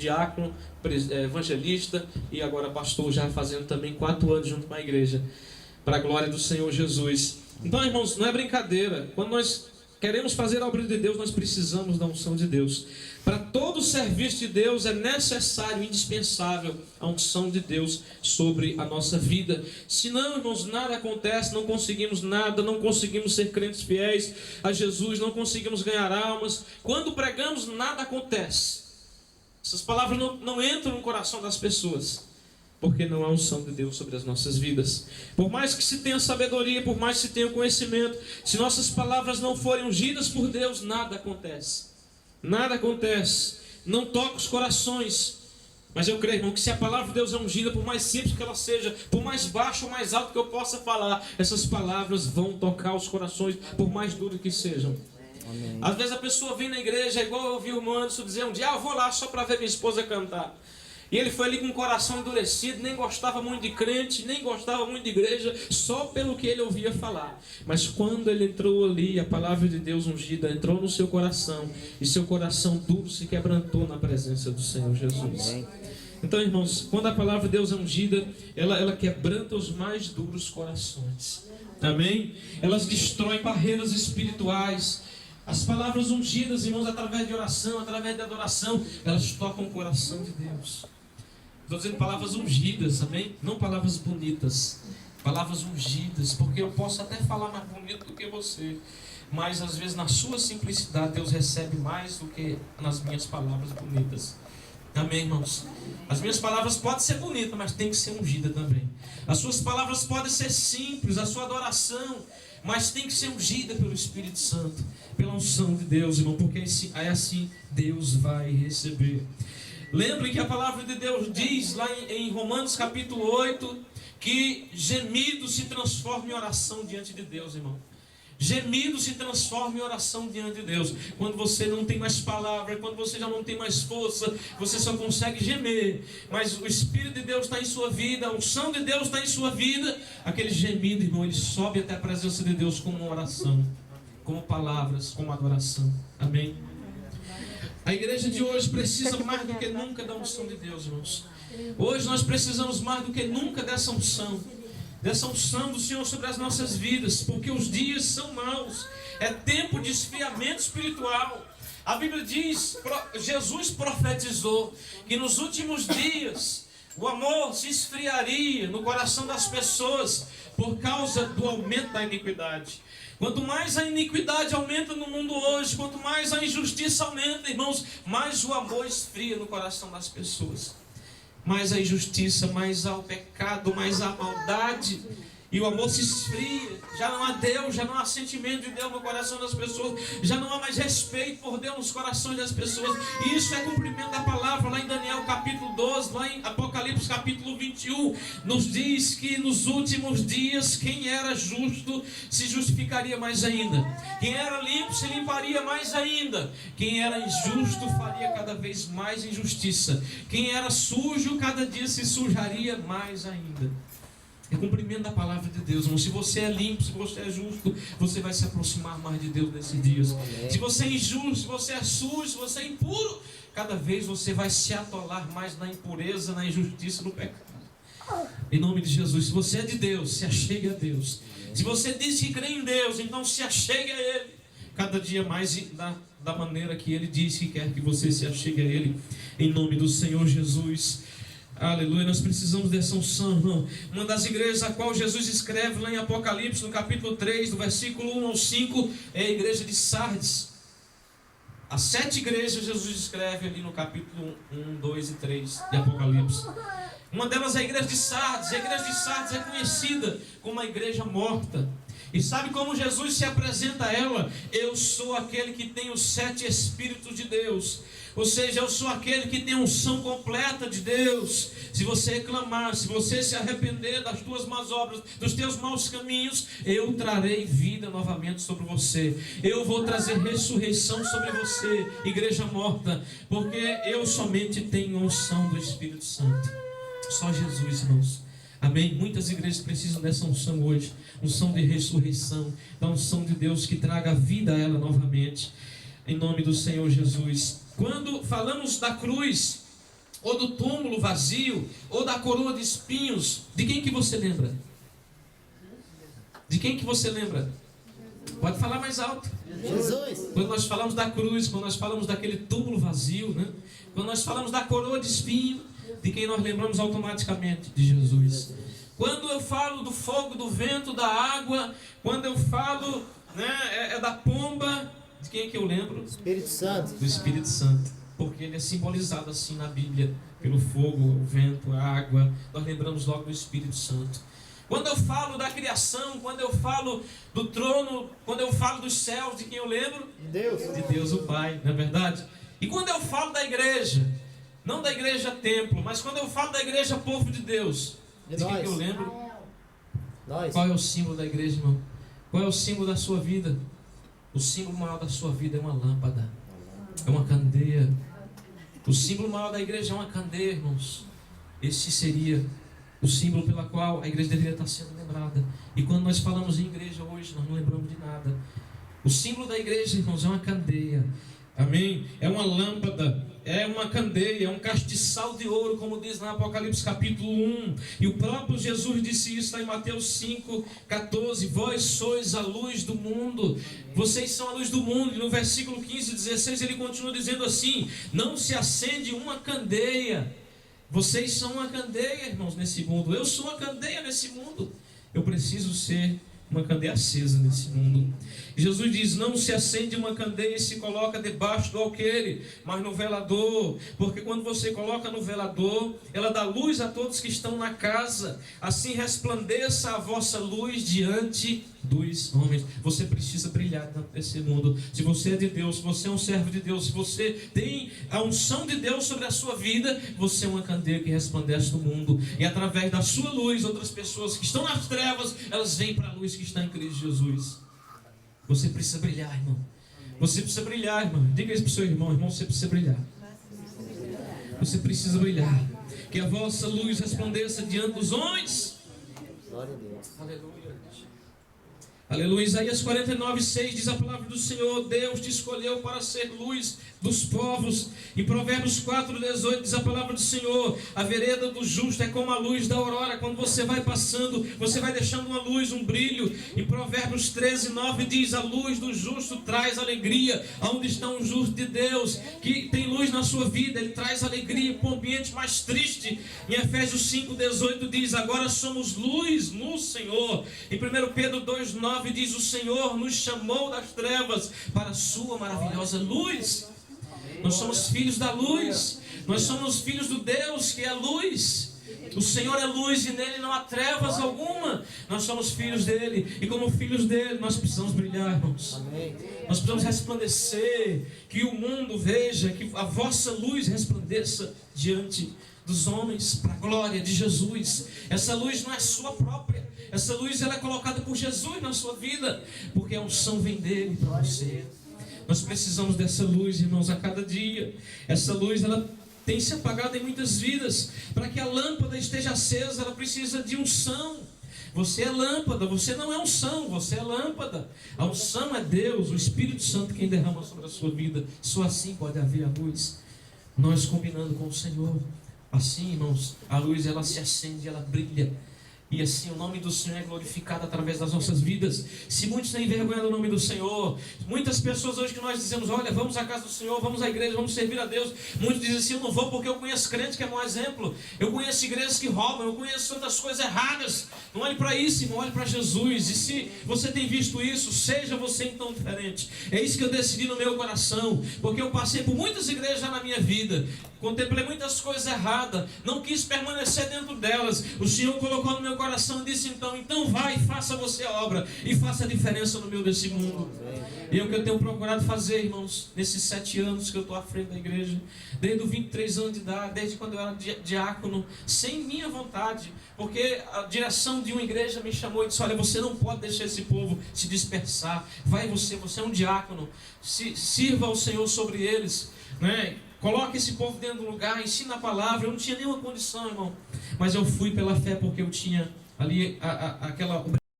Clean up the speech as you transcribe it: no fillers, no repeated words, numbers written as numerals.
diácono, evangelista e agora pastor, já fazendo também 4 anos junto com a igreja, para a glória do Senhor Jesus. Então, irmãos, não é brincadeira. Quando nós queremos fazer a obra de Deus, nós precisamos da unção de Deus. Para todo serviço de Deus é necessário, indispensável a unção de Deus sobre a nossa vida. Senão, irmãos, nada acontece, não conseguimos nada, não conseguimos ser crentes fiéis a Jesus, não conseguimos ganhar almas. Quando pregamos, nada acontece. Essas palavras não entram no coração das pessoas, porque não há unção de Deus sobre as nossas vidas. Por mais que se tenha sabedoria, por mais que se tenha conhecimento, se nossas palavras não forem ungidas por Deus, nada acontece. Nada acontece. Não toca os corações. Mas eu creio, irmão, que se a palavra de Deus é ungida, por mais simples que ela seja, por mais baixo ou mais alto que eu possa falar, essas palavras vão tocar os corações, por mais duros que sejam. Amém. Às vezes a pessoa vem na igreja, igual eu ouvi o irmão Anderson dizer um dia: eu vou lá só para ver minha esposa cantar. E ele foi ali com o coração endurecido, nem gostava muito de crente, nem gostava muito de igreja, só pelo que ele ouvia falar. Mas quando ele entrou ali, a palavra de Deus ungida entrou no seu coração, e seu coração duro se quebrantou na presença do Senhor Jesus. Então, irmãos, quando a palavra de Deus é ungida, ela quebranta os mais duros corações. Amém? Elas destroem barreiras espirituais. As palavras ungidas, irmãos, através de oração, através de adoração, elas tocam o coração de Deus. Estou dizendo palavras ungidas, amém? Não palavras bonitas, palavras ungidas, porque eu posso até falar mais bonito do que você, mas às vezes na sua simplicidade Deus recebe mais do que nas minhas palavras bonitas. Amém, irmãos? As minhas palavras podem ser bonitas, mas tem que ser ungida também. As suas palavras podem ser simples, a sua adoração, mas tem que ser ungida pelo Espírito Santo, pela unção de Deus, irmão, porque aí assim Deus vai receber. Lembre que a palavra de Deus diz lá em Romanos capítulo 8, que gemido se transforma em oração diante de Deus, irmão. Gemido se transforma em oração diante de Deus. Quando você não tem mais palavra, quando você já não tem mais força, você só consegue gemer. Mas o Espírito de Deus está em sua vida, a unção de Deus está em sua vida. Aquele gemido, irmão, ele sobe até a presença de Deus como uma oração, como palavras, como adoração. Amém? A igreja de hoje precisa mais do que nunca da unção de Deus, irmãos. Hoje nós precisamos mais do que nunca dessa unção do Senhor sobre as nossas vidas, porque os dias são maus, é tempo de esfriamento espiritual. A Bíblia diz, Jesus profetizou que nos últimos dias o amor se esfriaria no coração das pessoas por causa do aumento da iniquidade. Quanto mais a iniquidade aumenta no mundo hoje, quanto mais a injustiça aumenta, irmãos, mais o amor esfria no coração das pessoas. Mais a injustiça, mais há o pecado, mais há a maldade, e o amor se esfria. Já não há Deus, já não há sentimento de Deus no coração das pessoas, já não há mais respeito por Deus nos corações das pessoas. E isso é cumprimento da palavra lá em Daniel capítulo 12, lá em Apocalipse capítulo 21, nos diz que nos últimos dias quem era justo se justificaria mais ainda, quem era limpo se limparia mais ainda, quem era injusto faria cada vez mais injustiça, quem era sujo cada dia se sujaria mais ainda. É cumprimento da palavra de Deus, irmão. Se você é limpo, se você é justo, você vai se aproximar mais de Deus nesses dias. Se você é injusto, se você é sujo, se você é impuro, cada vez você vai se atolar mais na impureza, na injustiça, no pecado. Em nome de Jesus, se você é de Deus, se achegue a Deus. Se você diz que crê em Deus, então se achegue a Ele. Cada dia mais da maneira que Ele diz que quer que você se achegue a Ele. Em nome do Senhor Jesus. Aleluia, nós precisamos dessa unção, irmão. Uma das igrejas a qual Jesus escreve lá em Apocalipse, no capítulo 3, do versículo 1 ao 5, é a igreja de Sardes. As 7 igrejas Jesus escreve ali no capítulo 1, 2 e 3 de Apocalipse. Uma delas é a igreja de Sardes. A igreja de Sardes é conhecida como uma igreja morta. E sabe como Jesus se apresenta a ela? Eu sou aquele que tem os 7 Espíritos de Deus. Ou seja, eu sou aquele que tem a unção completa de Deus. Se você reclamar, se você se arrepender das tuas más obras, dos teus maus caminhos, eu trarei vida novamente sobre você. Eu vou trazer ressurreição sobre você, igreja morta, porque eu somente tenho a unção do Espírito Santo. Só Jesus, irmãos. Amém? Muitas igrejas precisam dessa unção hoje. Unção de ressurreição, da unção de Deus que traga vida a ela novamente. Em nome do Senhor Jesus. Quando falamos da cruz, ou do túmulo vazio, ou da coroa de espinhos, de quem que você lembra? De quem que você lembra? Pode falar mais alto. Jesus. Quando nós falamos da cruz, quando nós falamos daquele túmulo vazio, né? Quando nós falamos da coroa de espinho, de quem nós lembramos automaticamente? De Jesus. Quando eu falo do fogo, do vento, da água, quando eu falo, né, da pomba, de quem é que eu lembro? Espírito Santo. Do Espírito Santo. Porque ele é simbolizado assim na Bíblia, pelo fogo, o vento, a água. Nós lembramos logo do Espírito Santo. Quando eu falo da criação, quando eu falo do trono, quando eu falo dos céus, de quem eu lembro? Deus. De Deus o Pai, não é verdade? E quando eu falo da igreja, não da igreja templo, mas quando eu falo da igreja povo de Deus, de quem que eu lembro? Nós. Qual é o símbolo da igreja, irmão? Qual é o símbolo da sua vida? O símbolo maior da sua vida é uma lâmpada, é uma candeia. O símbolo maior da igreja é uma candeia, irmãos. Esse seria o símbolo pela qual a igreja deveria estar sendo lembrada. E quando nós falamos em igreja hoje, nós não lembramos de nada. O símbolo da igreja, irmãos, é uma candeia. Amém? É uma lâmpada, é uma candeia, é um castiçal de ouro, como diz na Apocalipse capítulo 1. E o próprio Jesus disse isso lá em Mateus 5,14. Vós sois a luz do mundo. Vocês são a luz do mundo. E no versículo 15 e 16 ele continua dizendo assim: não se acende uma candeia. Vocês são uma candeia, irmãos, nesse mundo. Eu sou uma candeia nesse mundo. Eu preciso ser uma candeia acesa nesse mundo. E Jesus diz: não se acende uma candeia e se coloca debaixo do alqueire, mas no velador. Porque quando você coloca no velador, ela dá luz a todos que estão na casa. Assim resplandeça a vossa luz diante dos homens. Você precisa brilhar nesse mundo. Se você é de Deus, se você é um servo de Deus, se você tem a unção de Deus sobre a sua vida, você é uma candeia que resplandece no mundo. E através da sua luz, outras pessoas que estão nas trevas, elas vêm para a luz que está em Cristo Jesus. Você precisa brilhar, irmão. Você precisa brilhar, irmão. Diga isso para o seu irmão: irmão, você precisa brilhar. Você precisa brilhar. Que a vossa luz resplandeça diante dos homens. Glória a Deus. Aleluia. Aleluia. Isaías 49,6 diz a palavra do Senhor: Deus te escolheu para ser luz dos povos. E Provérbios 4,18 diz a palavra do Senhor: a vereda do justo é como a luz da aurora. Quando você vai passando, você vai deixando uma luz, um brilho. E Provérbios 13,9 diz: a luz do justo traz alegria. Onde está um justo de Deus que tem luz na sua vida, ele traz alegria para um ambiente mais triste. Em Efésios 5,18 diz: agora somos luz no Senhor. Em 1 Pedro 2,9 diz: o Senhor nos chamou das trevas para a sua maravilhosa luz. Nós somos filhos da luz. Nós somos filhos do Deus que é luz. O Senhor é luz e nele não há trevas alguma. Nós somos filhos dele. E como filhos dele, nós precisamos brilhar, irmãos. Nós precisamos resplandecer. Que o mundo veja, que a vossa luz resplandeça diante dos homens, para a glória de Jesus. Essa luz não é sua própria. Essa luz ela é colocada por Jesus na sua vida, porque a unção vem dele para você. Nós precisamos dessa luz, irmãos, a cada dia. Essa luz ela tem se apagado em muitas vidas. Para que a lâmpada esteja acesa, ela precisa de unção. Você é lâmpada, você não é unção, você é lâmpada. A unção é Deus, o Espírito Santo quem derrama sobre a sua vida. Só assim pode haver a luz. Nós combinando com o Senhor. Assim, irmãos, a luz ela se acende, ela brilha. E assim o nome do Senhor é glorificado através das nossas vidas. Se muitos têm vergonha do nome do Senhor, muitas pessoas hoje que nós dizemos: olha, vamos à casa do Senhor, vamos à igreja, vamos servir a Deus. Muitos dizem assim: eu não vou porque eu conheço crente que é mau exemplo. Eu conheço igrejas que roubam, eu conheço tantas coisas erradas. Não olhe para isso, irmão, olhe para Jesus. E se você tem visto isso, seja você então diferente. É isso que eu decidi no meu coração, porque eu passei por muitas igrejas já na minha vida. Contemplei muitas coisas erradas, não quis permanecer dentro delas. O Senhor colocou no meu coração e disse: então vai, faça você a obra e faça a diferença no meio desse mundo. E é o que eu tenho procurado fazer, irmãos, nesses 7 anos que eu estou à frente da igreja, desde os 23 anos de idade, desde quando eu era diácono, sem minha vontade, porque a direção de uma igreja me chamou e disse: olha, você não pode deixar esse povo se dispersar, vai você é um diácono, sirva ao Senhor sobre eles, né? Coloque esse povo dentro do lugar, ensina a palavra. Eu não tinha nenhuma condição, irmão, mas eu fui pela fé, porque eu tinha ali aquela